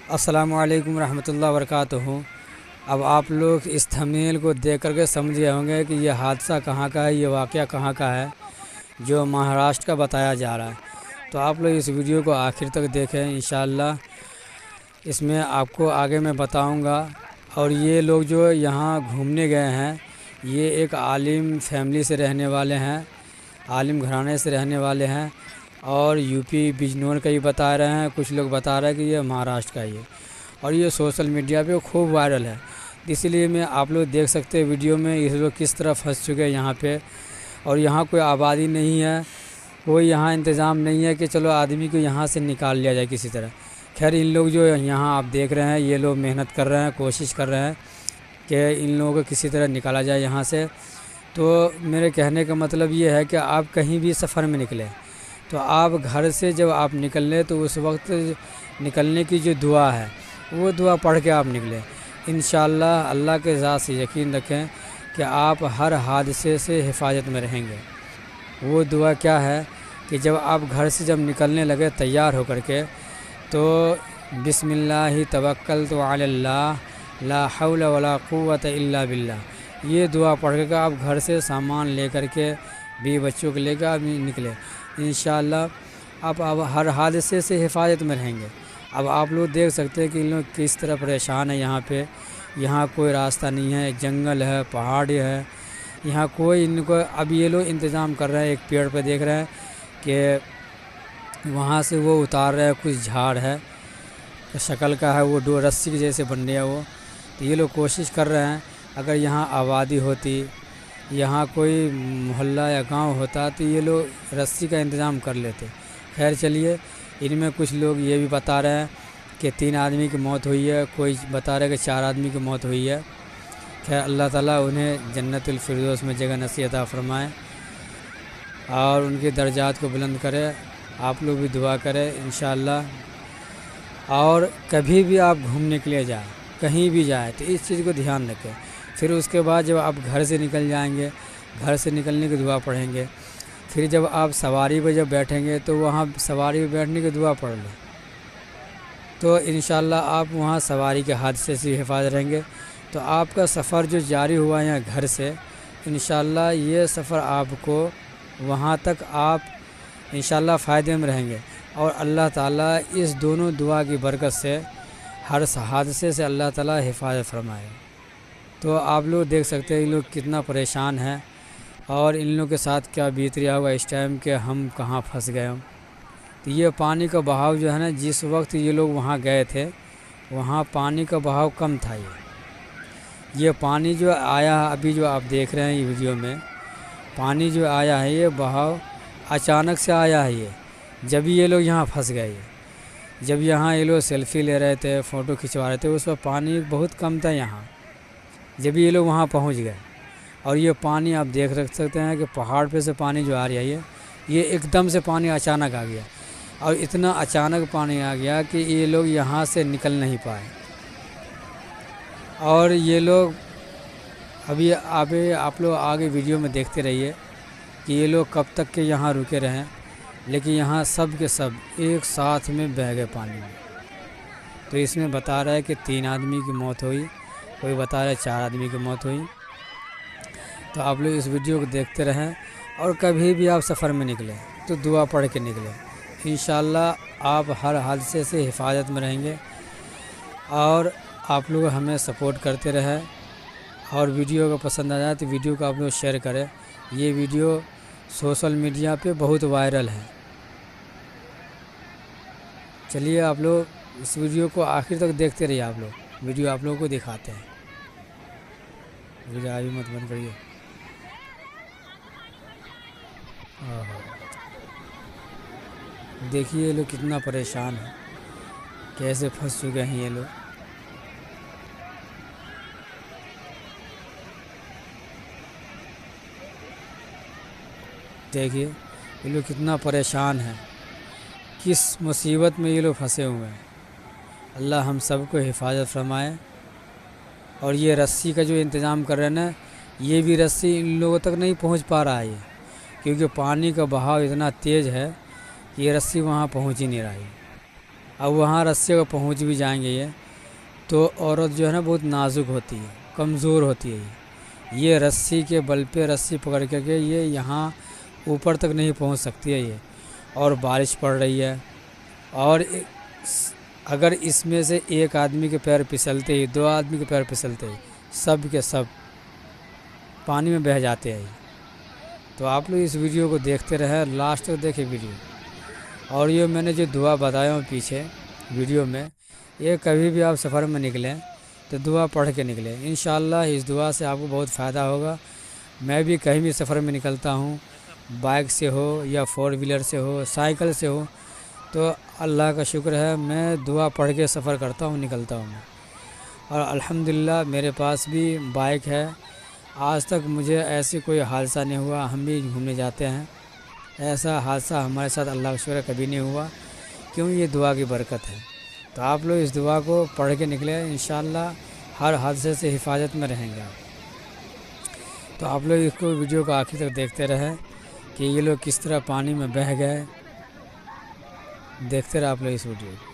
अस्सलामुअलैकुम रहमतुल्लाहि वबरकातुहू। अब आप लोग इस थंबनेल को देख करके समझ गए होंगे कि ये हादसा कहाँ का है, ये वाक़या कहाँ का है जो महाराष्ट्र का बताया जा रहा है। तो आप लोग इस वीडियो को आखिर तक देखें, इंशाअल्लाह इसमें आपको आगे मैं बताऊंगा। और ये लोग जो यहाँ घूमने गए हैं, ये एक आलिम फैमिली से रहने वाले हैं, आलिम घराने से रहने वाले हैं और यूपी बिजनौर का ही बता रहे हैं। कुछ लोग बता रहे हैं कि ये महाराष्ट्र का ही है और ये सोशल मीडिया पे खूब वायरल है। इसलिए मैं आप लोग देख सकते हैं वीडियो में ये लोग किस तरह फंस चुके हैं यहाँ पे। और यहाँ कोई आबादी नहीं है, कोई यहाँ इंतज़ाम नहीं है कि चलो आदमी को यहाँ से निकाल लिया जाए किसी तरह। खैर इन लोग जो यहाँ आप देख रहे हैं, ये लोग मेहनत कर रहे हैं, कोशिश कर रहे हैं कि इन लोगों को किसी तरह निकाला जाए यहाँ से। तो मेरे कहने का मतलब ये है कि आप कहीं भी सफ़र में निकलें तो आप घर से जब आप निकलें तो उस वक्त निकलने की जो दुआ है वो दुआ पढ़ के आप निकलें। इंशाअल्लाह अल्लाह के ज़ात से यकीन रखें कि आप हर हादसे से हिफाजत में रहेंगे। वो दुआ क्या है कि जब आप घर से जब निकलने लगे तैयार होकर के, तो बिस्मिल्लाहि तवक्कलतु अलल्लाह ला हौला वला कुव्वता इल्ला बिल्लाह, ये दुआ पढ़ के आप घर से सामान लेकर के भी बच्चों को लेकर आप निकले। इंशाअल्लाह आप हर हादसे से हिफाजत में रहेंगे। अब आप लोग देख सकते हैं कि इन लोग किस तरह परेशान है। यहाँ पे यहाँ कोई रास्ता नहीं है, जंगल है, पहाड़ है, यहाँ कोई इनको अब ये लोग इंतज़ाम कर रहे हैं। एक पेड़ पे देख रहे हैं कि वहाँ से वो उतार रहे हैं, कुछ झाड़ है शक्ल का है, वो दो रस्सी के जैसे बन गया वो। तो ये लोग कोशिश कर रहे हैं अगर यहाँ आबादी होती, यहाँ कोई मोहल्ला या गांव होता तो ये लोग रस्सी का इंतज़ाम कर लेते। खैर चलिए, इनमें कुछ लोग ये भी बता रहे हैं कि 3 आदमी की मौत हुई है, कोई बता रहे हैं कि 4 आदमी की मौत हुई है। खैर अल्लाह ताला उन्हें जन्नतुल फिरदौस में जगह नसीब अता फरमाए और उनके दर्जात को बुलंद करे। आप लोग भी दुआ करें इंशाअल्लाह। और कभी भी आप घूमने के लिए जाए, कहीं भी जाए तो इस चीज़ को ध्यान रखें। फिर उसके बाद जब आप घर से निकल जाएंगे, घर से निकलने की दुआ पढ़ेंगे। फिर जब आप सवारी पर जब बैठेंगे तो वहाँ सवारी पर बैठने की दुआ पढ़ लें, तो इंशाअल्लाह आप वहाँ सवारी के हादसे से हिफाजत रहेंगे। तो आपका सफ़र जो जारी हुआ यहाँ घर से, इंशाअल्लाह ये सफ़र आपको वहाँ तक आप इंशाअल्लाह फ़ायदे में रहेंगे। और अल्लाह ताला इस दोनों दुआ की बरकत से हर हादसे से अल्लाह ताला हिफाजत फरमाए। तो आप लोग देख सकते हैं ये लोग कितना परेशान हैं और इन लोगों के साथ क्या बीत रहा होगा इस टाइम के हम कहाँ फंस गए हम। तो ये पानी का बहाव जो है ना, जिस वक्त ये लोग वहाँ गए थे वहाँ पानी का बहाव कम था। ये पानी जो आया अभी जो आप देख रहे हैं ये वीडियो में, पानी जो आया है ये बहाव अचानक से आया है। ये जब ये लोग यहाँ फंस गए, जब यहाँ ये लोग सेल्फ़ी ले रहे थे, फ़ोटो खिंचवा रहे थे, उस वक्त पानी बहुत कम था यहाँ। जब ये लोग वहाँ पहुँच गए और ये पानी आप देख सकते हैं कि पहाड़ पे से पानी जो आ रही है ये एकदम से पानी अचानक आ गया। और इतना अचानक पानी आ गया कि ये लोग यहाँ से निकल नहीं पाए। और ये लोग अभी आप लोग आगे वीडियो में देखते रहिए कि ये लोग कब तक के यहाँ रुके रहें। लेकिन यहाँ सब के सब एक साथ में बह गए पानी में। तो इसमें बता रहा है कि 3 आदमी की मौत हुई, कोई बता रहा है 4 आदमी की मौत हुई। तो आप लोग इस वीडियो को देखते रहें और कभी भी आप सफ़र में निकलें तो दुआ पढ़ के निकलें। इंशाअल्लाह आप हर हादसे से हिफाजत में रहेंगे। और आप लोग हमें सपोर्ट करते रहें और वीडियो को पसंद आ जाए तो वीडियो को आप लोग शेयर करें। ये वीडियो सोशल मीडिया पे बहुत वायरल है। चलिए आप लोग इस वीडियो को आखिर तक देखते रहिए। आप लोग वीडियो आप लोगों को दिखाते हैं। वीडियो अभी मत बंद करिए। देखिए ये लोग कितना परेशान है, कैसे फंस चुके हैं ये लोग। देखिए ये लोग कितना परेशान है, किस मुसीबत में ये लोग फंसे हुए हैं। अल्लाह हम सबको हिफाजत फरमाए। और ये रस्सी का जो इंतज़ाम कर रहे हैं ना, ये भी रस्सी इन लोगों तक नहीं पहुंच पा रहा है क्योंकि पानी का बहाव इतना तेज़ है कि ये रस्सी वहाँ पहुंच ही नहीं रही। अब वहाँ रस्सी को पहुँच भी जाएंगे ये, तो औरत जो है ना बहुत नाजुक होती है, कमज़ोर होती है। ये रस्सी के बल पे रस्सी पकड़ करके ये यहाँ ऊपर तक नहीं पहुँच सकती है ये। और बारिश पड़ रही है, और अगर इसमें से एक आदमी के पैर फिसलते ही, 2 आदमी के पैर फिसलते ही सब के सब पानी में बह जाते हैं। तो आप लोग इस वीडियो को देखते रहे, लास्ट तक देखें वीडियो। और ये मैंने जो दुआ बताया हूँ पीछे वीडियो में, ये कभी भी आप सफ़र में निकलें तो दुआ पढ़ के निकलें। इंशाअल्लाह इस दुआ से आपको बहुत फ़ायदा होगा। मैं भी कहीं भी सफ़र में निकलता हूँ, बाइक से हो या 4 व्हीलर से हो, साइकिल से हो, तो अल्लाह का शुक्र है मैं दुआ पढ़ के सफ़र करता हूँ, निकलता हूँ मैं। और अल्हम्दुलिल्लाह मेरे पास भी बाइक है, आज तक मुझे ऐसी कोई हादसा नहीं हुआ। हम भी घूमने जाते हैं, ऐसा हादसा हमारे साथ अल्लाह का शुक्र है कभी नहीं हुआ, क्यों? ये दुआ की बरकत है। तो आप लोग इस दुआ को पढ़ के निकले, इंशाअल्लाह हर हादसे से हिफाजत में रहेंगे। तो आप लोग इसको वीडियो को आखिर तक देखते रहें कि ये लोग किस तरह पानी में बह गए। देखते रहे आप लोग इस वीडियो को।